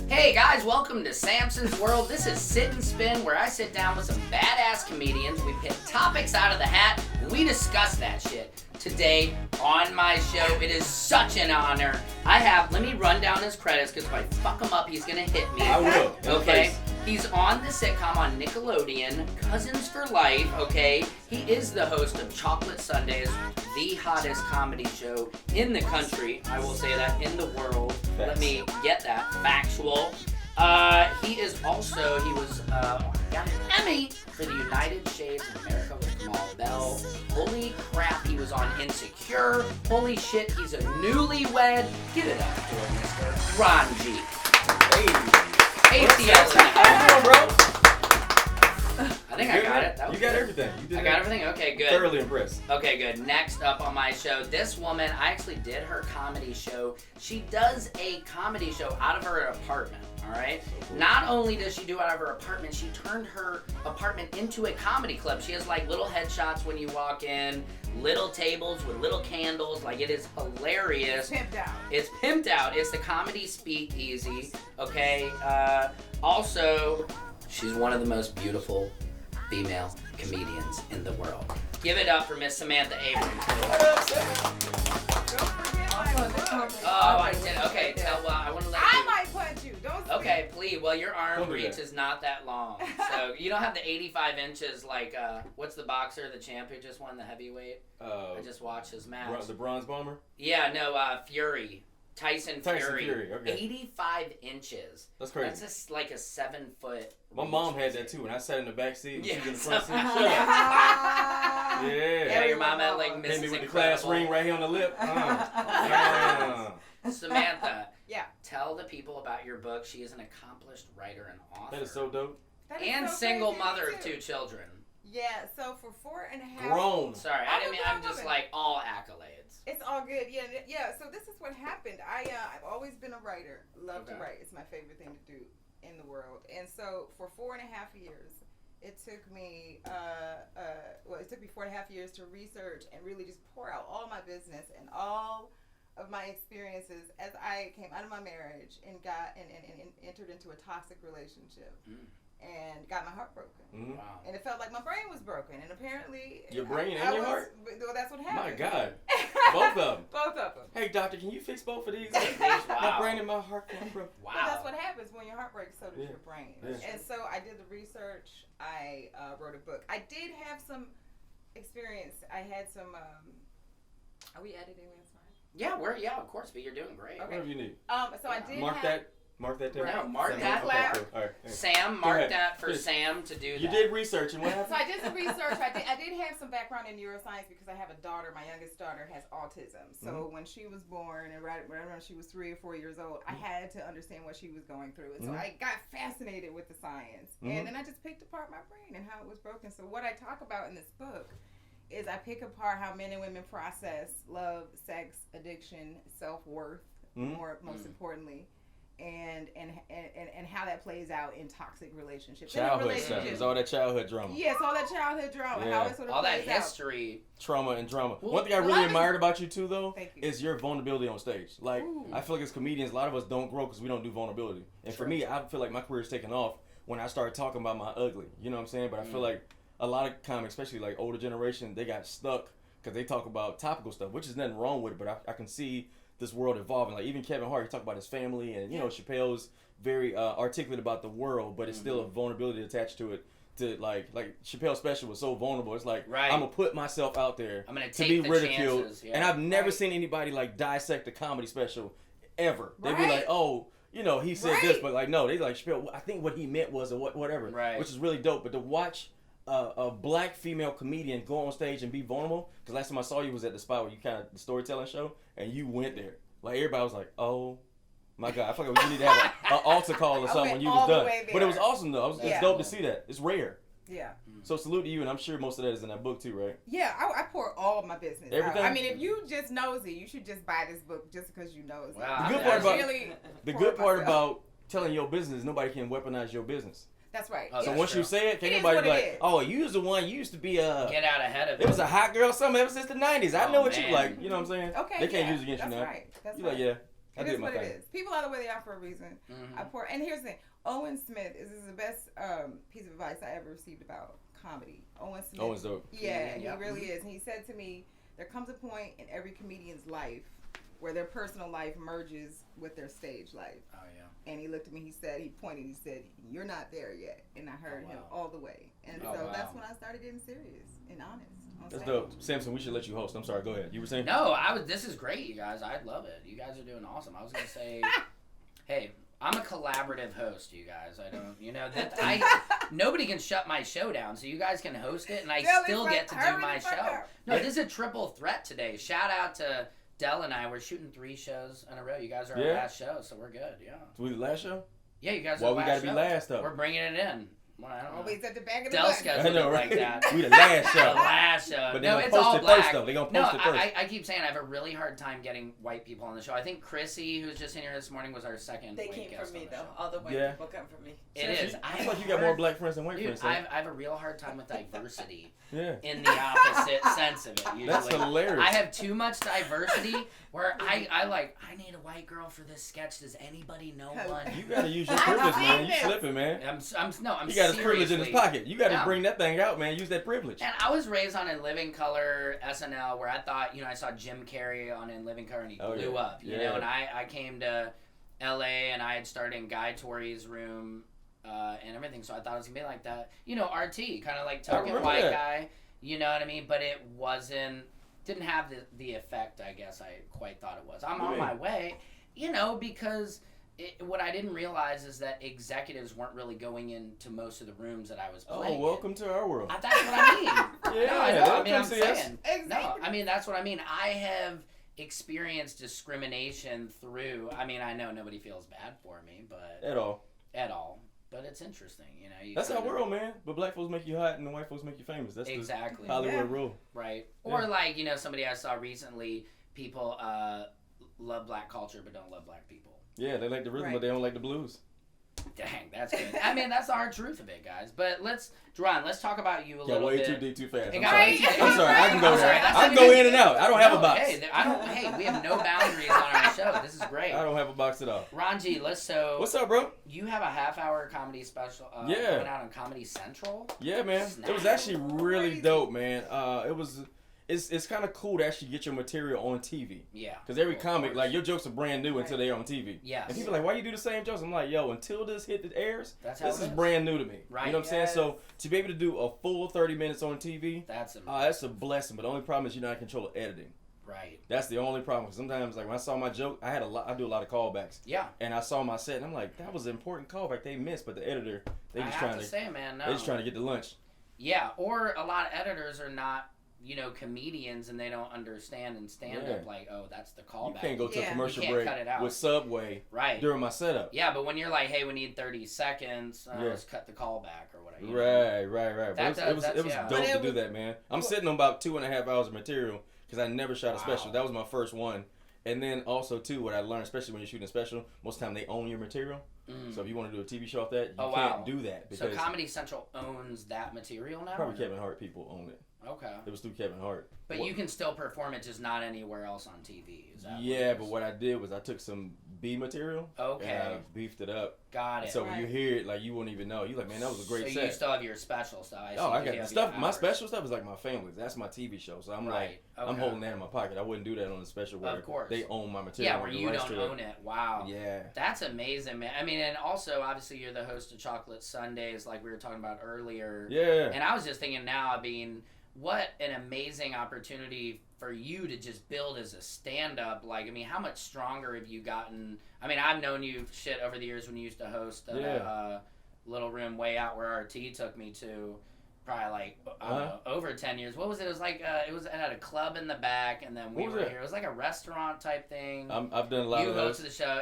Hey guys, welcome to Samson's World. This is Sit and Spin, where I sit down with some badass comedians. We pick topics out of the hat, and we discuss that shit. Today, on my show, it is such an honor. Let me run down his credits, because if I fuck him up, he's gonna hit me. I will. Okay? He's on the sitcom on Nickelodeon, Cousins for Life, okay? He is the host of Chocolate Sundays, the hottest comedy show in the country. I will say that, in the world. Facts. Let me get that. Factual. He got an Emmy for the United Shades of America with Jamal Bell. Holy crap, he was on Insecure. Holy shit, he's a newlywed. Give it up for Mr. Ron G. Hey. ATL. How you doing, bro? I think I got it. That was You got good. everything. You did I got everything? Okay, good. Thoroughly impressed. Okay, good. Next up on my show, this woman, I actually did her comedy show. She does a comedy show out of her apartment, all right? Not only does she do it out of her apartment, she turned her apartment into a comedy club. She has like little headshots when you walk in, little tables with little candles. Like, it is hilarious. It's pimped out. It's the comedy speakeasy, okay? Also, she's one of the most beautiful female comedians in the world. Give it up for Miss Samantha Abrams. Oh, I did. Okay, I want to let you. I might punch you. Don't speak. Okay, please. Well, your arm Don't do reach that. is not that long, so you don't have the 85 inches like what's the boxer, the champ who just won the heavyweight? I just watched his match. The Bronze Bomber? Yeah, no, Fury. Tyson Fury. Okay. 85 inches. That's crazy. That's just like a 7-foot. My mom had that too, and I sat in the back seat and she was in the front seat. Yeah. Yeah. Your mom had like Hit Mrs. me with the Incredible. class ring right here on the lip. Samantha. Yeah. Tell the people about your book. She is an accomplished writer and author. That is so dope. That is And so single crazy, mother me of too. 2 children. Yeah, so for 4.5 Grown. Sorry, I'm just like all accolades. It's all good. Yeah. So this is what happened. I've always been a writer. Love to write. It's my favorite thing to do in the world. And so for 4.5 years, it took me it took me 4.5 years to research and really just pour out all my business and all of my experiences as I came out of my marriage and entered into a toxic relationship. And got my heart broken. Mm-hmm. Wow. And it felt like my brain was broken. And apparently... Your brain and your heart? Well, that's what happened. My God. Both of them. Both of them. Hey, doctor, can you fix both of these? Wow. My brain and my heart. Bro. Wow. Well, that's what happens when your heart breaks, so does your brain. Yeah. And so I did the research. I wrote a book. I did have some experience. I had some... are we editing this one? Yeah, of course, but you're doing great. Okay. Whatever you need. So I did Mark that down. No, mark Sam, that. okay, cool. All right. Sam, Go mark ahead. that for Please. Sam to do that. You did research, and what happened? So I did some research. I did have some background in neuroscience because I have a daughter. My youngest daughter has autism. So when she was born and right when she was 3 or 4 years old, I had to understand what she was going through. And so I got fascinated with the science. And then I just picked apart my brain and how it was broken. So what I talk about in this book is I pick apart how men and women process love, sex, addiction, self-worth, most importantly. And how that plays out in toxic relationships. Childhood stuff. It's all that childhood drama. Yes, all that childhood drama. Yeah. How it sort of all that plays out. history. Trauma and drama. Well, One thing I really admired about you too, though, Thank you. is your vulnerability on stage. Like, I feel like as comedians, a lot of us don't grow because we don't do vulnerability. And for me, I feel like my career is taking off when I started talking about my ugly. You know what I'm saying? But I feel like a lot of comics, especially like older generation, they got stuck because they talk about topical stuff, which is nothing wrong with it. But I can see this world evolving. Like even Kevin Hart, he talked about his family, and you know Chappelle's very articulate about the world, but it's still a vulnerability attached to it. To like Chappelle's special was so vulnerable. It's like I'm gonna put myself out there I'm gonna to take be the ridiculed, chances, and I've never seen anybody like dissect a comedy special ever. They'd be Right. like, oh, you know, he said this, but like no, they like Chappelle. I think what he meant was or whatever, which is really dope. But to watch a black female comedian go on stage and be vulnerable, because last time I saw you was at the spot where you kind of the storytelling show, and you went there. Like everybody was like, oh my God, I feel like we need to have an altar call or something when you was done. But it was awesome though. It's dope to see that. It's rare. Yeah. So salute to you, and I'm sure most of that is in that book too, right? Yeah, I pour all my business Everything? out. I mean, if you just nosy, you should just buy this book just because you nosy. Wow. The good I part about really the pour good part myself. about telling your business, nobody can weaponize your business. That's right. Oh, So that's once true. you say it, can't It is nobody what be it like, is. oh, you was the one, you used to be Get out ahead of it. it was a hot girl summer ever since the 90s. I Oh, know what man. you like. You know what I'm saying? Okay. They can't yeah, use it against that's you now. right. That's You right. like, yeah. It is what it is. People are the way they are for a reason. And here's the thing. Owen Smith is the best piece of advice I ever received about comedy. Owen Smith. Owen's dope. Yeah, he really is. And he said to me, there comes a point in every comedian's life where their personal life merges with their stage life. Oh, yeah. And he looked at me, he pointed, he said, you're not there yet. And I heard him all the way. And that's when I started getting serious and honest. That's dope. Samson, we should let you host. I'm sorry, go ahead. You were saying? No, this is great, you guys. I love it. You guys are doing awesome. I was going to say, hey, I'm a collaborative host, you guys. I don't, nobody can shut my show down, so you guys can host it, and I still get to do my show. No, this is a triple threat today. Shout out to Dell and I. We're shooting 3 shows in a row. You guys are our last show, so we're good, We the last show? Yeah, you guys are the last show. we got to be last, though. We're bringing it in. Well, I don't know. Always at the back of the Dell bus. scheduled it like that. We the last show. The last show. But no, it's all it black. First, though. They gonna post it first. I keep saying I have a really hard time getting white people on the show. I think Chrissy, who was just in here this morning, was our second white guest. They came for me, though. Show. All the white people come for me. It is. I feel like you got more black friends than white friends. I have a real hard time with diversity. In the opposite sense of it, usually. That's hilarious. I have too much diversity where I need a white girl for this sketch. Does anybody know one? You gotta use your privilege, man. You slipping, man. I'm He got his privilege in his pocket. You gotta bring that thing out, man. Use that privilege. And I was raised on In Living Color SNL, where I thought, I saw Jim Carrey on In Living Color and he blew up, you know. And I came to LA and I had started in Guy Torrey's room and everything, so I thought it was gonna be like that. RT, kind of like token white guy, you know what I mean? But it didn't have the effect I guess I quite thought it was. I'm on my way, because what I didn't realize is that executives weren't really going into most of the rooms that I was playing. Oh, welcome to our world. That's what I mean. I'm saying. Exactly. No, that's what I mean. I have experienced discrimination through. I know nobody feels bad for me, but at all. But it's interesting, That's our world, man. But black folks make you hot, and the white folks make you famous. That's exactly the Hollywood rule, right? Or somebody I saw recently. People love black culture, but don't love black people. Yeah, they like the rhythm, but they don't like the blues. Dang, that's good. That's the hard truth of it, guys. But let's talk about you a little bit. Way too deep, too fast. I'm sorry. I can go there. I can go in and out. I don't have a box. Hey, we have no boundaries on our show. This is great. I don't have a box at all. Ranji, what's up, bro? You have a half-hour comedy special coming out on Comedy Central? Yeah, man. Snap. It was actually really dope, man. It's kind of cool to actually get your material on TV. Yeah. Because every comic, your jokes are brand new until they're on TV. Yes. And people are like, why you do the same jokes? I'm like, until this hit the airs, this is brand new to me. Right. You know what I'm saying? So to be able to do a full 30 minutes on TV, that's a blessing. But the only problem is you're not in control of editing. Right. That's the only problem. Sometimes, when I saw my joke, I do a lot of callbacks. Yeah. And I saw my set, and I'm like, that was an important callback they missed, but the editor, they just trying to get the lunch. Yeah. Or a lot of editors are not comedians, and they don't understand in stand-up, that's the callback. You can't go to a commercial break with Subway during my setup. Yeah, but when you're like, hey, we need 30 seconds, let's cut the callback or whatever. Right. It was dope to do that, man. I'm sitting on about 2.5 hours of material because I never shot a special. That was my first one. And then also, too, what I learned, especially when you're shooting a special, most of the time they own your material. So if you want to do a TV show off that, you can't do that. So Comedy Central owns that material now? Probably Kevin Hart people own it. Okay. It was through Kevin Hart. But you can still perform it, just not anywhere else on TV. Is that but what I did was I took some B material. Okay. And I beefed it up. Got it. So when you hear it, you won't even know. You're like, man, that was a great set. So you still have your special stuff. I got the stuff. My special stuff is like my family. That's my TV show. So I'm I'm holding that in my pocket. I wouldn't do that on a special where they own my material. Yeah, where you don't own it. Wow. Yeah. That's amazing, man. And also, obviously, you're the host of Chocolate Sundays, like we were talking about earlier. Yeah. And I was just thinking now, what an amazing opportunity for you to just build as a stand-up. How much stronger have you gotten? I've known you over the years when you used to host Little Room Way Out where RT took me to, probably over 10 years. What was it? It was it was at a club in the back, and then we were here. It was like a restaurant type thing. I've done a lot of those. You hosted the show.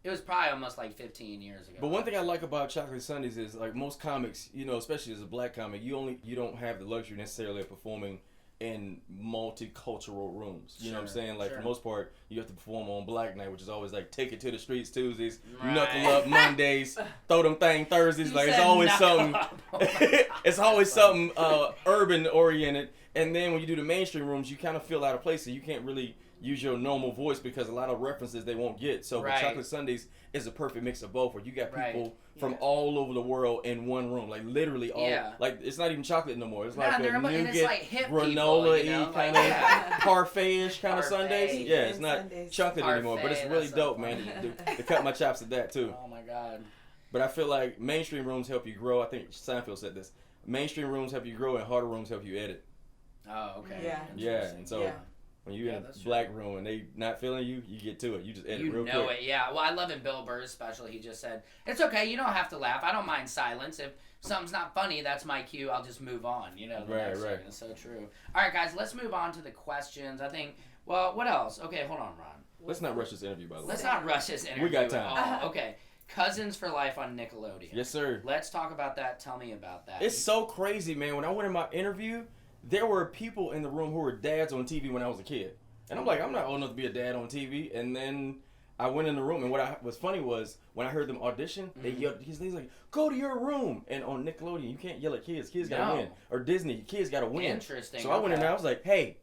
It was probably almost 15 years ago. But one thing I like about Chocolate Sundays is most comics, especially as a black comic, you don't have the luxury necessarily of performing in multicultural rooms. You know what I'm saying? For the most part, you have to perform on Black Night, which is always Take It to the Streets Tuesdays, Knuckle Up Mondays, Throw Them Thing Thursdays. It's always something. It's always something urban oriented. And then when you do the mainstream rooms, you kind of feel out of place, so you can't really use your normal voice because a lot of references they won't get. So the chocolate sundaes is a perfect mix of both, where you got people from all over the world in one room, like literally all. Like it's not even chocolate no more. It's like a nougat, like granola-y kind of parfait-ish kind of sundaes. Yeah, it's not chocolate anymore, but it's really dope, man. To cut my chops at that too. Oh my god. But I feel like mainstream rooms help you grow. I think Seinfeld said this. Mainstream rooms help you grow, and harder rooms help you edit. Oh, okay. Yeah, and so when you're in a black room and they not feeling you, you get to it. You just edit real quick. You know it, yeah. Well, I love in Bill Burr's special, he just said, it's okay, you don't have to laugh. I don't mind silence. If something's not funny, that's my cue. I'll just move on, you know. Right. It's so true. All right, guys, let's move on to the questions. I think, well, what else? Okay, hold on, Ron. Let's not rush this interview, by the way. Let's not rush this interview. We got time. Okay. Cousins for Life on Nickelodeon. Yes, sir. Let's talk about that. Tell me about that. It's so crazy, man. When I went in my interview, there were people in the room who were dads on TV when I was a kid. And I'm like, I'm not old enough to be a dad on TV. And then I went in the room, and what was funny was when I heard them audition, they yelled, he's like, go to your room. And on Nickelodeon, you can't yell at kids. Kids got to win. Or Disney, kids got to win. Interesting. So I went in there, I was like, hey,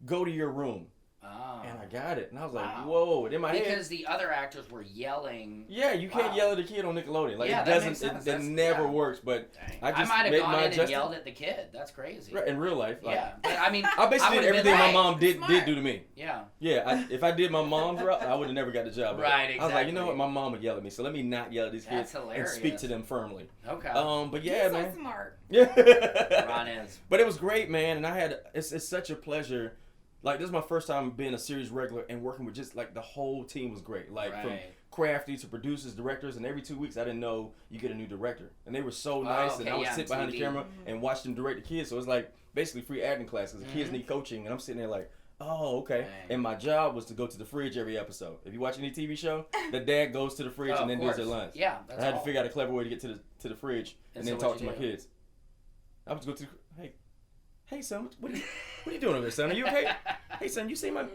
go to your room. Oh. And I got it. And I was like, whoa. And in my head, because the other actors were yelling. Yeah, you can't yell at a kid on Nickelodeon. Like, it doesn't, it never works. But I might have gone in and yelled at the kid. That's crazy. Right, in real life. Like, but I mean, I basically did everything my mom did do to me. Yeah. Yeah, if I did my mom's route, I would have never got the job. Right, exactly. I was like, you know what, my mom would yell at me, so let me not yell at these kids and speak to them firmly. Okay. But yeah, You're man. so smart. Yeah. Ron is. But it was great, man, and it's such a pleasure. Like, this is my first time being a series regular and working with just, like, the whole team was great. Like, from crafty to producers, directors, and every 2 weeks I didn't know you get a new director. And they were so nice, and I would sit behind the camera and watch them direct the kids. So it's like basically free acting class because the kids need coaching, and I'm sitting there like, oh, okay. And my job was to go to the fridge every episode. If you watch any TV show, the dad goes to the fridge and then does their lunch. Yeah, I had to figure out a clever way to get to the fridge and then talk to my kids. I would go to hey son, what are you doing over there, son? Are you okay? Hey son, you see my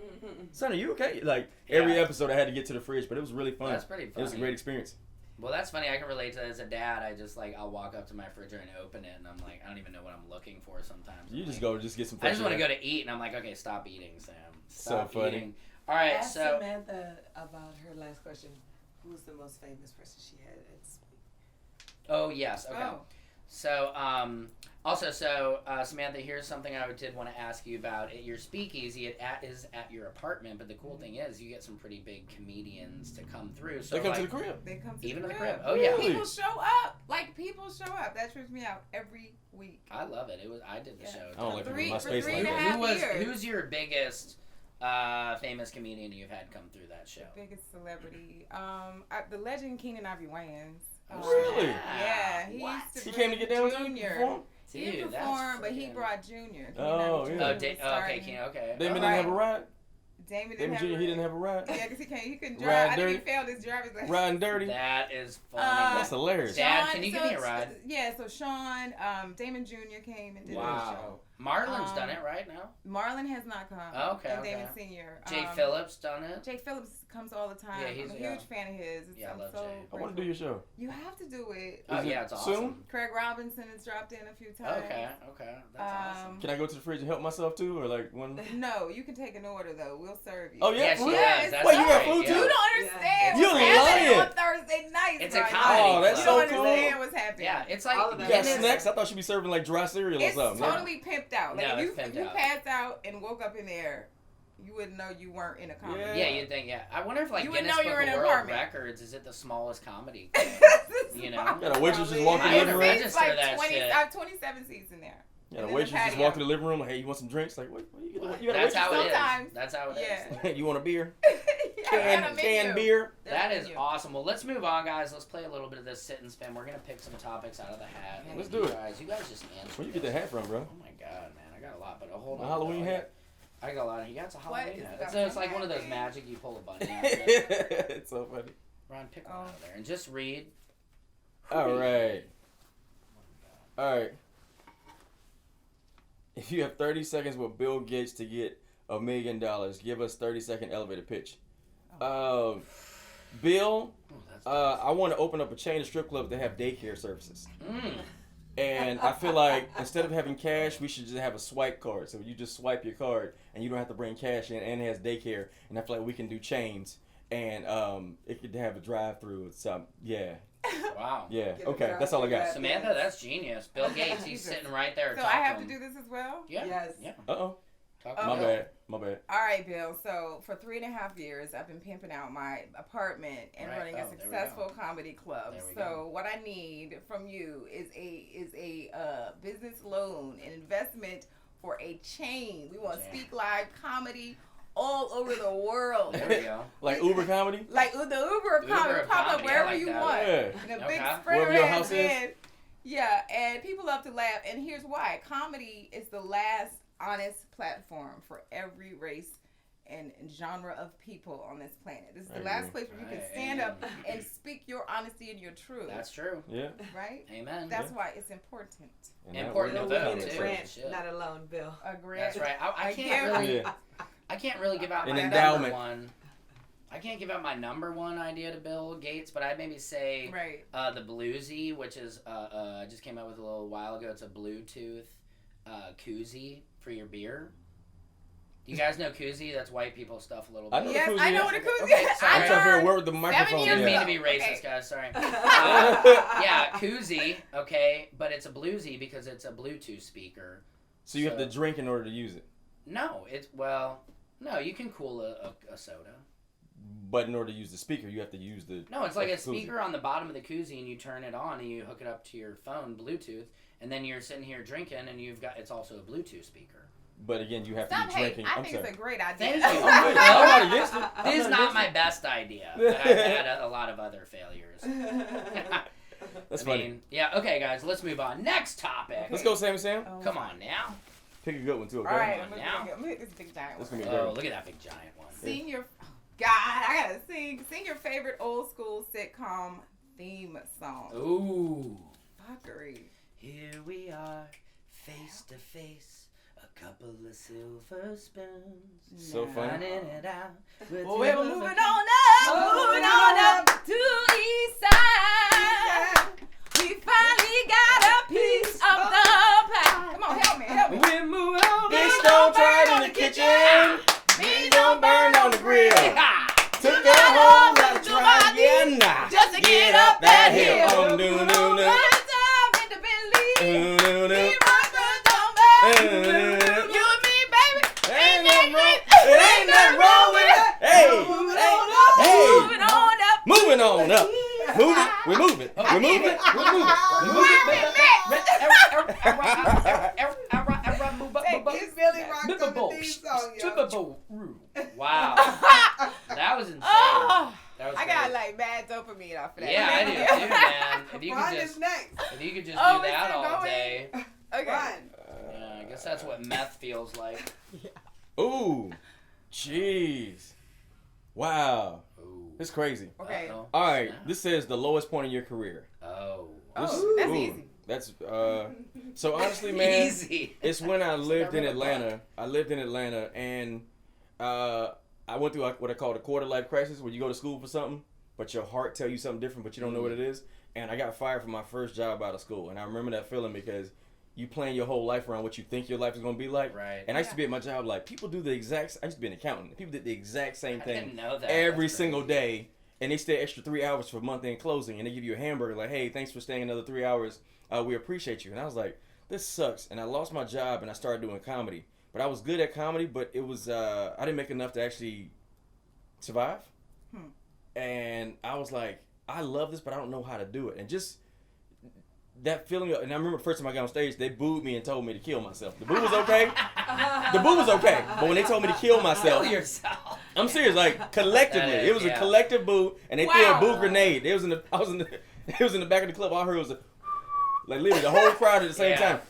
son? Are you okay? Like every episode, I had to get to the fridge, but it was really fun. That's pretty funny. It was a great experience. Well, that's funny. I can relate to that as a dad. I just I'll walk up to my refrigerator and open it, and I'm like, I don't even know what I'm looking for sometimes. You just go get some. I just want to go to eat, and I'm like, okay, stop eating, Sam. Stop so funny. Eating. All right, Ask Samantha about her last question. Who's the most famous person she had at Speak? Oh yes. Okay. Oh. So, Samantha, here's something I did want to ask you about. At your speakeasy, it is at your apartment, but the cool thing is you get some pretty big comedians to come through. So they come to the crib. They come to even the to the crib. Oh yeah. People show up. People show up. That trips me out every week. I love it. I did the show. I don't like my space like that. Who's your biggest famous comedian you've had come through that show? The biggest celebrity. The legend Keenan Ivory Wayans. Really? Yeah. He came to get down Junior. Dude, he performed, but he brought Junior. Oh, yeah. Okay, Keenan, okay. Damon didn't have a ride? Damon Jr. He didn't have a ride? Yeah, because he couldn't drive. I think he failed his driver's license. Riding dirty? That is funny. That's hilarious. Dad, can you give me a ride? Yeah, so Sean, Damon Jr. came and did the show. Marlon's done it right now? Marlon has not come. Okay, and Damon Sr. Jake Phillips done it? Jake Phillips comes all the time. Yeah, he's I'm a huge fan of his. I love Jake. I want to do your show. You have to do it. Oh, yeah, it's awesome. Soon? Craig Robinson has dropped in a few times. Okay. That's awesome. Can I go to the fridge and help myself too? Or like one? No, you can take an order though. We'll serve you. Oh, yeah? Yes, Wait, you got food too? You don't understand. You're lying. On Thursday nights. It's a comedy. Oh, that's so cool. You don't understand what's happening. Yeah, it's like you got snacks? I thought she'd be serving like dry cereal or something. It's totally pimped out. Like it's if you passed out and woke up in there, you wouldn't know you weren't in a comedy. Yeah, you'd think, I wonder if you Guinness Book of World World Records, is it the smallest comedy? You know? Got a waitress just walk in the living room. It's like 27 seats in there. Yeah, the waitress just walk in the living room like, hey, you want some drinks? Like, what you got? You got That's how it is. Sometimes. That's how it is. You want a beer? Canned beer? That is awesome. Well, let's move on, guys. Let's play a little bit of this sit and spin. We're going to pick some topics out of the hat. Let's do it. You guys just answer. Where you get the hat from, bro? Oh, my God, man. I got a lot, but hold on. A Halloween hat? I got a lot. He got a Halloween hat. It's like one of those magic, you pull a bunny out. It's so funny. Ron, pick one out of there and just read. All right. If you have 30 seconds with Bill Gates to get $1 million, give us 30-second elevator pitch. Bill, I want to open up a chain of strip clubs that have daycare services. And I feel like instead of having cash, we should just have a swipe card. So you just swipe your card, and you don't have to bring cash in, and it has daycare. And I feel like we can do chains, and it could have a drive-through. So yeah. Wow. Yeah. Okay. That's all I got. Samantha, that's genius. Bill Gates, he's sitting right there. So I have to do this as well? Yeah. Yes. Yeah. My bad. All right, Bill. So for 3.5 years, I've been pimping out my apartment and running a successful comedy club. So what I need from you is a business loan, an investment for a chain. We want Speak Live comedy all over the world. There we go. Like Uber comedy? Like the Uber of comedy. Pop up wherever you want. Yeah. In a big spreader wherever your house is. Yeah, and people love to laugh. And here's why. Comedy is the last honest platform for every race and genre of people on this planet. This is the last place where you can stand up and speak your honesty and your truth. That's true. Yeah. Right? Amen. That's why it's important. Important to vote, too. Not alone, Bill. A grant. That's right. I can't really give out my endowment. number one. I can't give out my number one idea to Bill Gates, but I'd maybe say the Bluesy, which is I just came out with a little while ago. It's a Bluetooth koozie for your beer. Do you guys know koozie? That's white people stuff a little bit. Yes, I know what a koozie is. is. I'm trying to figure out where the microphone is. Didn't mean to be racist, guys. Sorry. Yeah, koozie. Okay, but it's a bluesy because it's a Bluetooth speaker. So you have to drink in order to use it. No, no. You can cool a soda. But in order to use the speaker, you have to use the. No, it's like a speaker on the bottom of the koozie, and you turn it on, and you hook it up to your phone, Bluetooth, and then you're sitting here drinking, and it's also a Bluetooth speaker. But again, you have to be drinking. I think it's a great idea. Thank you. I'm not against it. This is not my best idea, but I've had a lot of other failures. That's funny. Yeah, okay, guys, let's move on. Next topic. Let's go, Sam. Come on now. Pick a good one, too, okay? All right, Come on now. I'm gonna hit this big giant one. Oh, look at that big giant one. Sing your... God, I gotta sing. Sing your favorite old school sitcom theme song. Ooh. Fuckery. Here we are, face to face. A couple of silver spoons. So funny. Running it out. Well, we're moving on up to east side. We finally got a piece of the pie. Come on, help me. We're moving on. Beans don't burn in the kitchen. Beans don't burn on the grill. Took a whole lot of trying just to get up that hill. Oh, no. You and me, baby. Ain't nothing wrong with it. Hey. Moving on up. Moving on up. We're moving. It's Billy rocked on the theme song, yo. Wow. That was insane. Oh, That was I great. got like bad dopamine off of that. Yeah, I do too, man. If you Ron could is just, next. if you could just Oh, do it's that still all going? day, Okay. Ron. I guess that's what meth feels like. Ooh. Jeez. Wow. Ooh. It's crazy. Okay. Uh-oh. All right. Snap. This says the lowest point in your career. Oh. That's Ooh. easy. That's so honestly, man, Easy. it's when I lived in Atlanta. And I went through what I call the quarter life crisis, where you go to school for something, but your heart tell you something different, but you don't know what it is. And I got fired from my first job out of school, and I remember that feeling because you plan your whole life around what you think your life is gonna be like. Right. And I used to be at my job like people do the exact. I used to be an accountant. People did the exact same I thing didn't know that. every That's single crazy. day. And they stay extra 3 hours for month-end closing, and they give you a hamburger like, hey, thanks for staying another 3 hours. We appreciate you. And I was like, this sucks. And I lost my job, and I started doing comedy. But I was good at comedy, but it was I didn't make enough to actually survive. And I was like, I love this, but I don't know how to do it. And just that feeling of, and I remember the first time I got on stage, they booed me and told me to kill myself. The boo was okay. The boo was okay. But when they told me to kill myself, Kill yourself. I'm serious, like collectively. That is, It was a yeah. collective boo, and they threw a boo grenade. It was in the back of the club. All I heard was like literally the whole crowd at the same Yeah. time.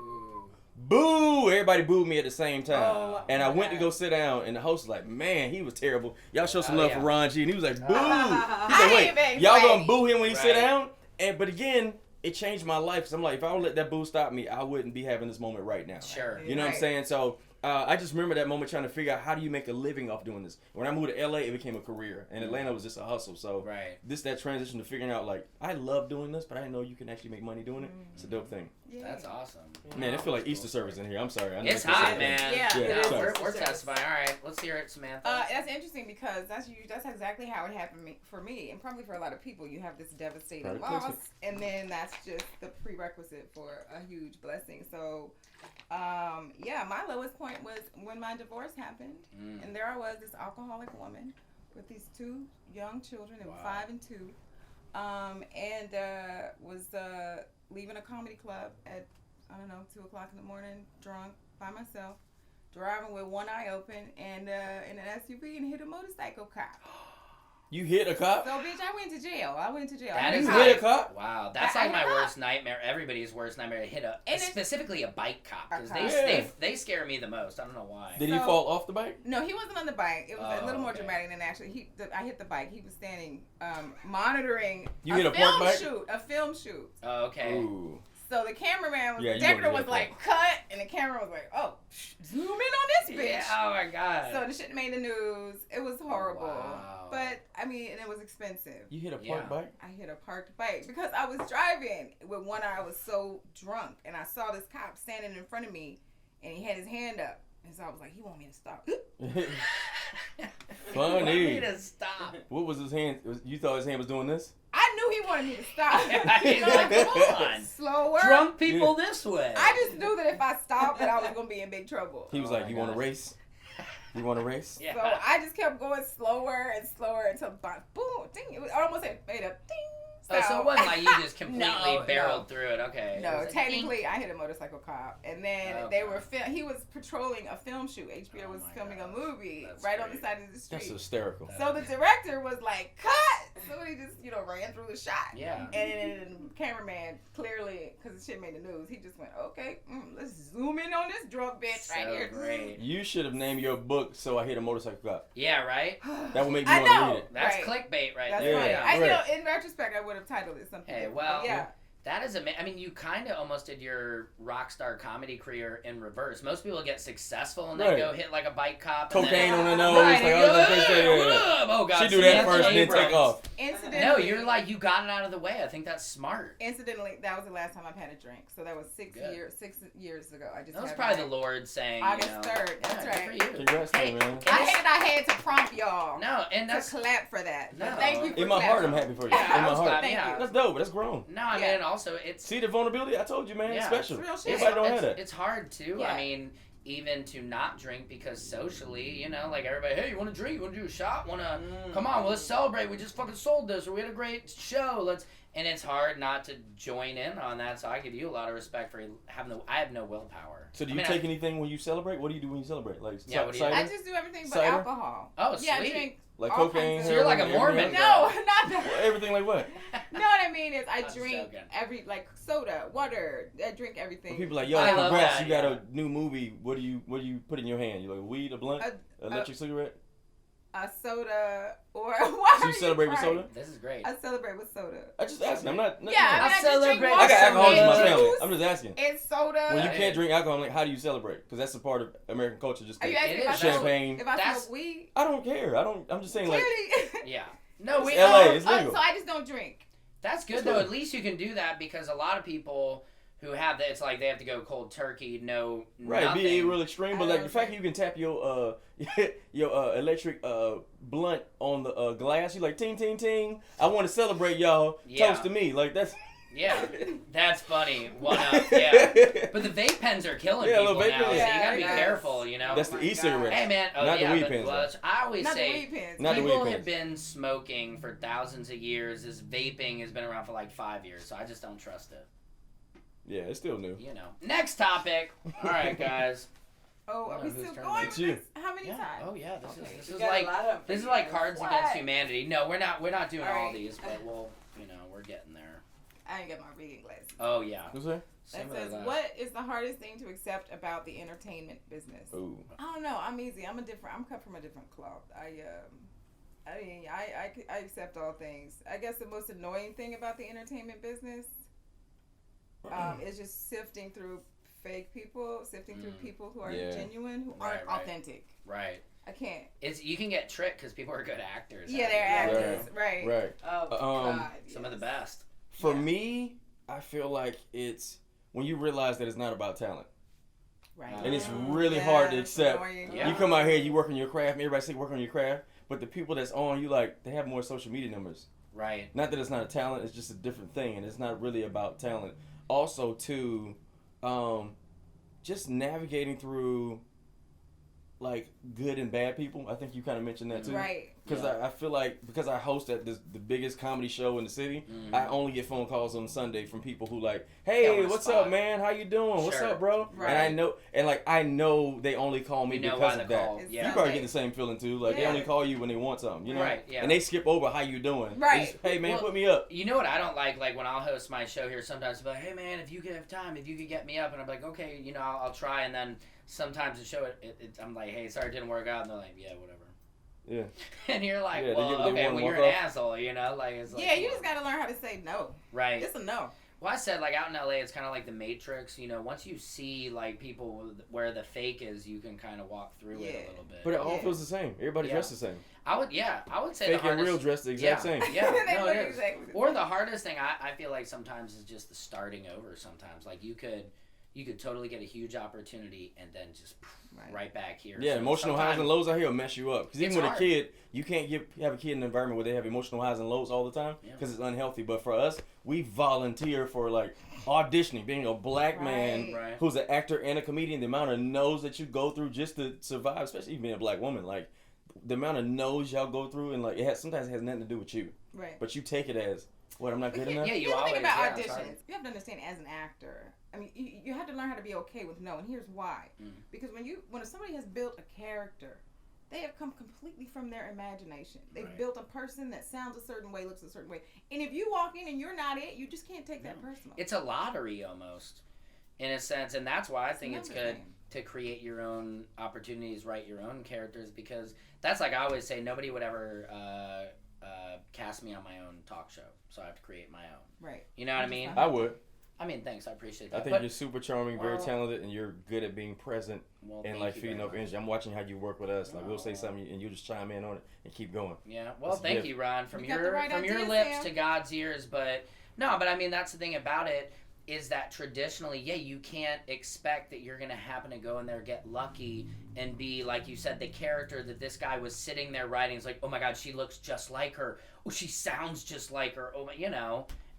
Ooh. Boo! Everybody booed me at the same time. Oh, and I my went to God. go sit down, and the host was like, man, he was terrible. Y'all show some Oh, love yeah. for Ron G. And he was like, boo! He's I like, ain't wait, been y'all playing. gonna boo him when he sit Right. down? But again, it changed my life. Because I'm like, if I would let that boo stop me, I wouldn't be having this moment right now. Sure. You know what I'm Right. saying? So I just remember that moment trying to figure out how do you make a living off doing this. When I moved to LA, it became a career, and Atlanta was just a hustle. So that transition to figuring out like I love doing this, but I didn't know you can actually make money doing it. It's a dope thing. Yeah. That's awesome. Man, it feel like Easter service in here. I'm sorry. I know It's hot, man. Yeah, No, we're testifying. All right, let's hear it, Samantha. That's interesting because that's exactly how it happened for me, and probably for a lot of people. You have this devastating loss, and then that's just the prerequisite for a huge blessing. So, my lowest point was when my divorce happened, and there I was, this alcoholic woman with these 2 young children, and 5 and 2, and was leaving a comedy club at 2:00 in the morning, drunk by myself, driving with one eye open, and in an SUV, and hit a motorcycle cop. You hit a cop? So, bitch, I went to jail. That is hit a cop? Wow, that's like my worst nightmare. Everybody's worst nightmare. To hit specifically a bike cop, because they scare me the most. I don't know why. Did he fall off the bike? No, he wasn't on the bike. It was a little more dramatic than actually. I hit the bike. He was standing monitoring a film shoot. Oh, okay. Ooh. So the cameraman the decorator was like, cut, and the camera was like, oh, zoom in on this bitch. Yeah, oh my God. So the shit made the news. It was horrible. Wow. But, I mean, and it was expensive. You hit a parked bike? I hit a parked bike because I was driving with one eye. I was so drunk, and I saw this cop standing in front of me, and he had his hand up. And so I was like, he want me to stop. Funny. He want me to stop. What was his hand? You thought his hand was doing this? I knew he wanted me to stop. He's like, come on. Slower. Drunk people this way. I just knew that if I stopped, that I was going to be in big trouble. He was like, you want to race? You want to race? Yeah. So I just kept going slower and slower until, boom, ding. It almost made a ding. Oh, so it wasn't like you just completely barreled through it. Okay. No, technically I hit a motorcycle cop, and then they were he was patrolling a film shoot. HBO was filming a movie on the side of the street. That's hysterical. So the director was like, cut! So he just ran through the shot. Yeah. And then the cameraman clearly, because the shit made the news, he just went, okay, let's zoom in on this drunk bitch right here. Great. You should have named your book "So I Hit a Motorcycle Cop." Yeah, right. That would make me want to read it. That's clickbait right That's there. funny. Yeah. In retrospect, I would have titled it something. Hey, different. well, yeah. That is amazing. I mean, you kind of almost did your rock star comedy career in reverse. Most people get successful and they go hit like a bike cop. Cocaine on the nose. Right, oh God. She do that first and then take off. No, you're like, you got it out of the way. I think that's smart. Incidentally, that was the last time I've had a drink. So that was 6 years ago. That was probably the Lord saying, August 3rd. That's right. Good for you. Congrats, man. I had to prompt y'all. No, and that's to clap for that. No. Thank you for in my heart, I'm happy for you. Yeah, in my heart. Thank you. That's dope. That's grown. No, I mean, also it's see the vulnerability. I told you, man. It's special. It's real shit. Everybody don't have that. It's hard too. Yeah. I mean, even to not drink because socially, like everybody, hey, you want to drink? You want to do a shot? Come on, well, let's celebrate. We just fucking sold this, or we had a great show. And it's hard not to join in on that. So I give you a lot of respect for having I have no willpower. So do you take anything when you celebrate? What do you do when you celebrate? Like what do you I just do everything but alcohol. Oh, yeah, sweet. I drink like cocaine. So you're like a Mormon. No, not that. Everything like what? No, what I mean is I drink soda, water. I drink everything. Well, people like, yo, congrats, you got a new movie. What do you put in your hand? You like weed, a blunt, electric cigarette? A soda or what? So you celebrate with soda? This is great. I celebrate with soda. I just asking. I'm not. Yeah, I celebrate. I got alcohol in my family. I'm just asking. It's soda. When you can't drink alcohol, I'm like, how do you celebrate? Because that's a part of American culture. Just are you asking if champagne. If I smoke weed? I don't care. I'm just saying clearly. Yeah. No, it's LA. It's legal. So I just don't drink. That's good though. At least you can do that because a lot of people who have that, it's like they have to go cold turkey, no right, nothing. be real extreme, but like the fact that you can tap your electric blunt on the glass, you like ting ting ting. I want to celebrate y'all. Yeah. Toast to me, like that's. Yeah, that's funny. One up, yeah. But the vape pens are killing people now, so you gotta be careful, That's the e-cigarettes. Hey man, not the weed pens. Well, I always not say people have been smoking for thousands of years. This vaping has been around for like 5 years, so I just don't trust it. Yeah, it's still new. Next topic. All right, guys. Oh, are we still going? How many times? Oh yeah, this is like Cards Against Humanity. No, we're not doing all these, but we're getting there. I didn't get my reading glasses. Oh yeah. What's that? That says, what is the hardest thing to accept about the entertainment business? Ooh. I don't know. I'm easy. I'm cut from a different cloth. I accept all things. I guess the most annoying thing about the entertainment business is just sifting through fake people, sifting through people who are Yeah. genuine, who Right, aren't right. authentic. Right. I can't. You can get tricked because people are good actors. Yeah, they're Right. actors. Right. Right. Oh, God. Some of the yes. best. For Yeah. me, I feel like it's when you realize that it's not about talent. Right. And it's really hard to accept. Yeah. You come out here, you work on your craft, and everybody say work on your craft, but the people that's on you, like, they have more social media numbers. Right. Not that it's not a talent, it's just a different thing, and it's not really about talent. Also, too, just navigating through, like, good and bad people. I think you kind of mentioned that, too. Right. Because I feel like, because I host at the biggest comedy show in the city, I only get phone calls on Sunday from people who like, hey, what's up, man? How you doing? What's Sure. up, bro? Right. And I know they only call me You know because why of the that. call. It's Yeah. You probably get the same feeling too. Like they Yeah. only call you when they want something, you know? Right, yeah. And they skip over how you doing. Right. They just, hey man, Well, put me up. You know what I don't like when I'll host my show here, sometimes I'll be like, hey man, if you could have time, if you could get me up, and I'm like, okay, I'll try, and then sometimes the show, I'm like, hey, sorry, it didn't work out, and they're like, yeah, whatever. Yeah. And you're like, Yeah, they well, give what they okay, want well, and you're walk an off. asshole, like, it's like, Yeah, you just got to learn how to say no. right. It's a no. Well, I said, like, out in LA, it's kind of like the Matrix, once you see, like, people where the fake is, you can kind of walk through it a little bit. But it all Yeah. feels the same. Everybody Yeah. dressed the same. I would say Fake the hardest... and real dressed the exact same. Yeah, They no, look it is. exactly the Or same. the hardest thing I feel like sometimes is just the starting over sometimes. Like, you could totally get a huge opportunity and then just right back here. Yeah, So emotional highs and sometimes- lows out here will mess you up. Because even It's with hard. a kid, you can't have a kid in an environment where they have emotional highs and lows all the time Yeah. because it's unhealthy. But for us, we volunteer for like auditioning, being a black man Right. who's an actor and a comedian. The amount of no's that you go through just to survive, especially being a black woman, like the amount of no's y'all go through, and like sometimes it has nothing to do with you, Right. but you take it as what I'm not good enough. Yeah, you Here's the always... thing about yeah, it's auditions. hard. You have to understand, as an actor, I mean, you have to learn how to be okay with no, and here's why. Because when somebody has built a character, they have come completely from their imagination. They've Right. built a person that sounds a certain way, looks a certain way, and if you walk in and you're not it, you just can't take that personal. It's a lottery almost, in a sense, and that's why I think it's numbers good game. to create your own opportunities, write your own characters, because that's like I always say, nobody would ever cast me on my own talk show, so I have to create my own. Right. You know what I mean? I would. I mean, thanks, I appreciate that. I think But- you're super charming, very Well- talented, and you're good at being present well, and thank like you feeding very off much. energy. I'm watching how you work with us. Like we'll say Aw. something and you just chime in on it and keep going. Yeah, well, That's thank good. you, Ron, from You got the your right from your ideas, lips Sam. to God's ears. But no, but I mean, that's the thing about it is that traditionally, you can't expect that you're gonna happen to go in there, get lucky, and be like you said, the character that this guy was sitting there writing is like, oh my God, she looks just like her. Oh, she sounds just like her. Oh,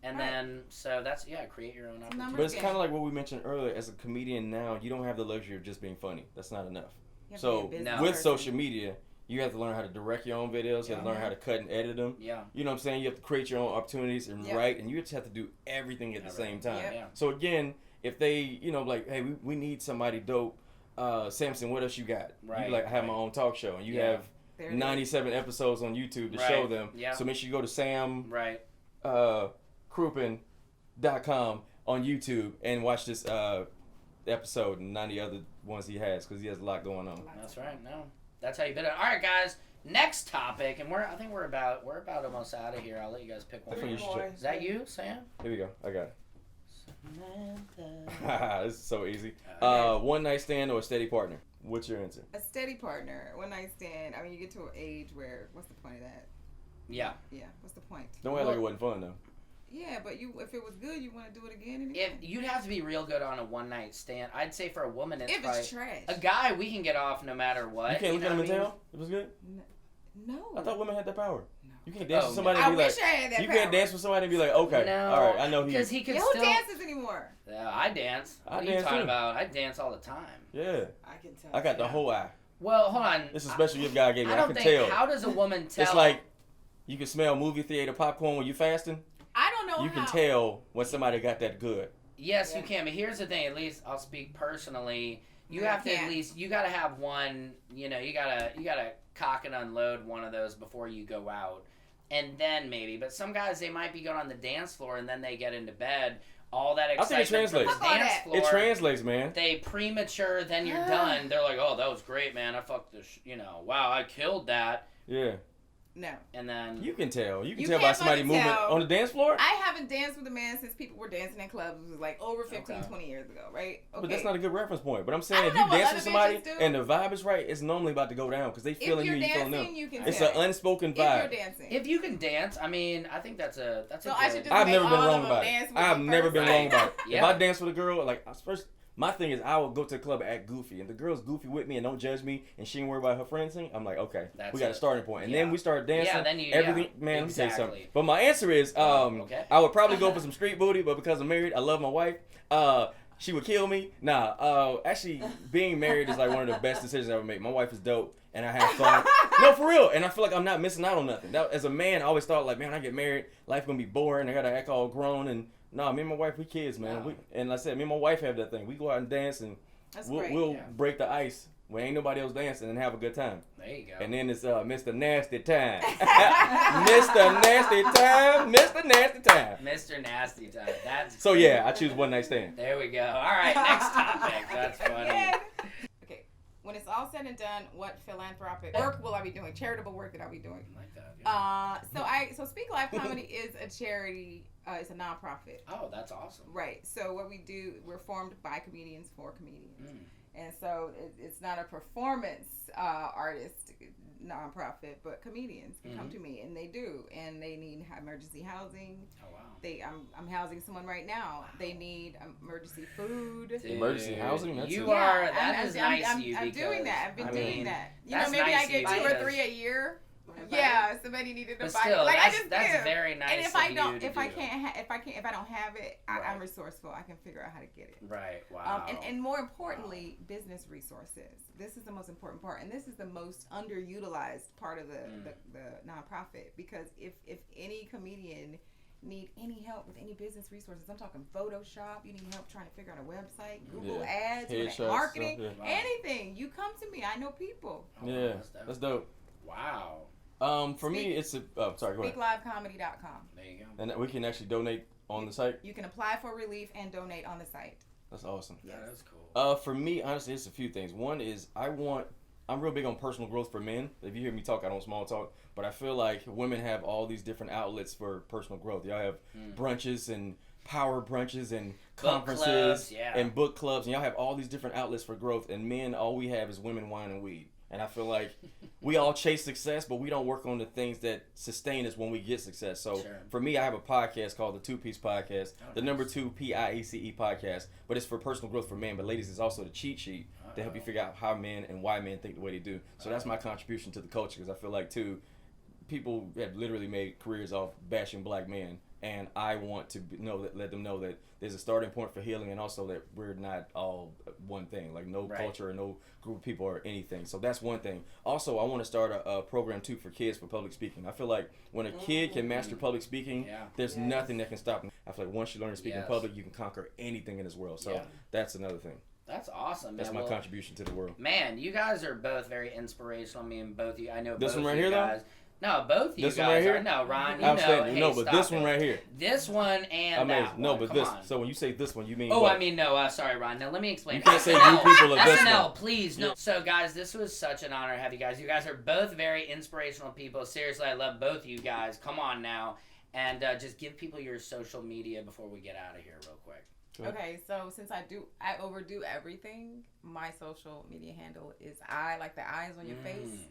and Right. then so that's create your own It's opportunity. numbers. But it's game. kind of like what we mentioned earlier. As a comedian now, you don't have the luxury of just being funny. That's not enough. You have to So be a business No. with person. social media, you have to learn how to direct your own videos. You have to learn how to cut and edit them. Yeah, You know what I'm saying? You have to create your own opportunities and Yep. write, and you just have to do everything at the same time. Yep. yeah. So again, if they, like, hey, we need somebody dope. Samson, what else you got? Right, You like, I have my right. own talk show, and you Yeah. have There it is. 97 episodes on YouTube to Right, show them. yeah. So make sure you go to Sam Right. Crouppen.com on YouTube and watch this episode and 90 other ones he has, because he has a lot going on. That's right. No, that's how you bid it. All right, guys. Next topic, and I think we're about almost out of here. I'll let you guys pick one. I think you should check. Is that you, Sam? Here we go. I got it. Samantha. This is so easy. Okay. One night stand or a steady partner? What's your answer? A steady partner, one night stand. I mean, you get to an age where, what's the point of that? Yeah. Yeah, what's the point? Don't act like it wasn't fun though. Yeah, but if it was good, you want to do it again and If again. you'd have to be real good on a one night stand, I'd say for a woman, it's If probably it's trash. a guy. We can get off no matter what. You can't look know at him and what I mean? tell? It was good? No. I thought women had that power. No. You can't dance Oh, with somebody I and be wish like, I had that you power. can't dance with somebody and be like, okay, No, all right, I know because he could Yeah, who still. dances anymore? I dance. I What are you dance talking too. about? I dance all the time. Yeah. I can tell. I got the whole eye. Well, hold on. This is a special gift God gave me. I I, don't can think. tell. How does a woman tell? It's like you can smell movie theater popcorn when you fasting. I don't know You can how. tell when somebody got that good. Yes, Yeah. you can. But here's the thing. At least I'll speak personally. You No, I have to at can't. least. You gotta have one. You gotta cock and unload one of those before you go out, and then maybe. But some guys, they might be going on the dance floor and then they get into bed. All that I think it excitement from the translates. Fuck all dance that. floor. It translates, man. They premature, then you're done. They're like, oh, that was great, man. I fucked this. Wow, I killed that. Yeah. No. And then You can tell. You can You tell by can't somebody fucking moving tell. on the dance floor. I haven't danced with a man since people were dancing in clubs. It was like over 15, 20 years ago, right? Okay. But that's not a good reference point. But I'm I saying don't if know you what dance other with somebody bitches do. and the vibe is right, it's normally about to go down because they If feeling you you're and you feeling dancing, them. you can It's tell. an unspoken If you're vibe. dancing. if you can dance, I mean, I think that's a So good. I should just I've make never been all wrong of them about dance it. with I've me never first. been wrong about it. Yeah. If I dance with a girl, like first, my thing is I will go to the club and act goofy, and the girl's goofy with me and don't judge me, and she ain't worry about her friends thing. I'm like, okay, That's we got a it. starting point, and Yeah. then we start dancing. Yeah, then you- everything, yeah, man. Let me tell you exactly. something. But my answer is, okay. I would probably go for some street booty, but because I'm married, I love my wife. She would kill me. Nah, actually, being married is like one of the best decisions I ever made. My wife is dope, and I have fun. No, for real. And I feel like I'm not missing out on nothing. That, as a man, I always thought like, man, when I get married, life gonna be boring. I gotta act all grown. And nah, me and my wife, we kids, man. Wow. And like I said, me and my wife have that thing. We go out and dance, and That's we'll, great. we'll break the ice when ain't nobody else dancing and have a good time. There you go. And then it's Mr. Nasty Time. Mr. Nasty Time. Mr. Nasty Time. Mr. Nasty Time. That's So yeah, I choose one night stand. There we go. All right, next topic. That's funny. Again. Okay. When it's all said and done, what philanthropic work will I be doing? Charitable work that I'll be doing. Like that. Yeah. So Speak Life Comedy is a charity. It's a nonprofit. Oh, that's awesome. Right. So what we do, we're formed by comedians for comedians. Mm. And so it's not a performance artist nonprofit, but comedians can come to me, and they do, and they need emergency housing. Oh wow. I'm housing someone right now. They need emergency food. Dude, Emergency housing? That's you it. are. That is nice I'm, of you. I'm doing because, that. I've been I doing mean, that. You know, that's maybe nice I get of you 2 or because- 3 a year. Right. Yeah, somebody needed to But buy. still, Like I that's, just that's give. very nice. And if of I you don't, to if I do. can't, if I don't have it, Right. I'm resourceful. I can figure out how to get it. Right. Wow. And more importantly, business resources. This is the most important part, and this is the most underutilized part of the nonprofit, because if any comedian need any help with any business resources, I'm talking Photoshop, you need help trying to figure out a website, Google Ads, Headshots, marketing, stuff, yeah. anything, you come to me. I know people. Oh, wow, Yeah, that's dope. Wow. For me, it's a. Oh, sorry, go ahead. SpeakLiveComedy.com. There you go. And we can actually donate on the site. You can apply for relief and donate on the site. That's awesome. That is cool. For me, honestly, it's a few things. One is I'm real big on personal growth for men. If you hear me talk, I don't small talk. But I feel like women have all these different outlets for personal growth. Y'all have brunches and power brunches and conferences clubs, yeah. and book clubs. And y'all have all these different outlets for growth. And men, all we have is women, wine, and weed. And I feel like we all chase success, but we don't work on the things that sustain us when we get success. So Sure. for me, I have a podcast called the 2-Piece Podcast, Oh, the nice. number 2 PIECE podcast. But it's for personal growth for men. But ladies, it's also the cheat sheet to help you figure out how men and why men think the way they do. So that's my contribution to the culture, because I feel like too, people have literally made careers off bashing black men, and I want to let them know that there's a starting point for healing, and also that we're not all one thing, like no Right. culture or no group of people or anything. So that's one thing. Also, I want to start a program too for kids for public speaking. I feel like when a kid can master public speaking, Yeah. there's Yes. nothing that can stop them. I feel like once you learn to speak in Yes. public, you can conquer anything in this world. So Yeah. that's another thing. That's awesome, man. That's my Well, contribution to the world. Man, you guys are both very inspirational. I mean, both you. I know This both one right you here, though? guys. No, both you This guys one right here? are. No, Ron, you I'm know. saying Hey, no, but stop this one it. right here. This one and that one. No, but Come this. on. So when you say this one, you mean Oh, what? I mean, no, sorry, Ron. Now, let me explain. You can't say SNL. you people of this SNL, one. please, no. So, guys, this was such an honor to have you guys. You guys are both very inspirational people. Seriously, I love both you guys. Come on now. And just give people your social media before we get out of here real quick. Okay, so since I overdo everything, my social media handle is like the eyes on your face,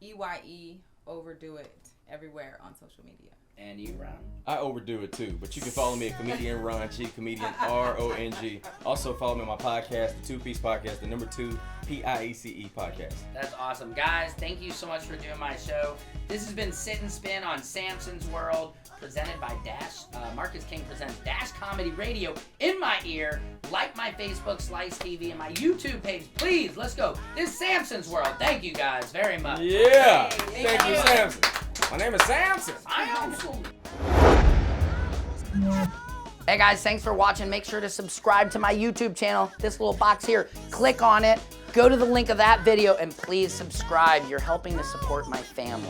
EYE, overdo it everywhere on social media. And you, Ron? I overdo it too, but you can follow me at comedian Ron G, comedian RONG. Also follow me on my podcast, the 2-Piece Podcast, the number 2 PIECE podcast. That's awesome. Guys, thank you so much for doing my show. This has been Sit and Spin on Samson's World, presented by Marcus King presents Dash Comedy Radio in my ear. Like my Facebook, Slice TV, and my YouTube page. Please, let's go. This is Samson's World. Thank you guys very much. Yeah! Hey, Thank you, Samson. My name is Samson. Hey guys, thanks for watching. Make sure to subscribe to my YouTube channel. This little box here, click on it, go to the link of that video, and please subscribe. You're helping to support my family.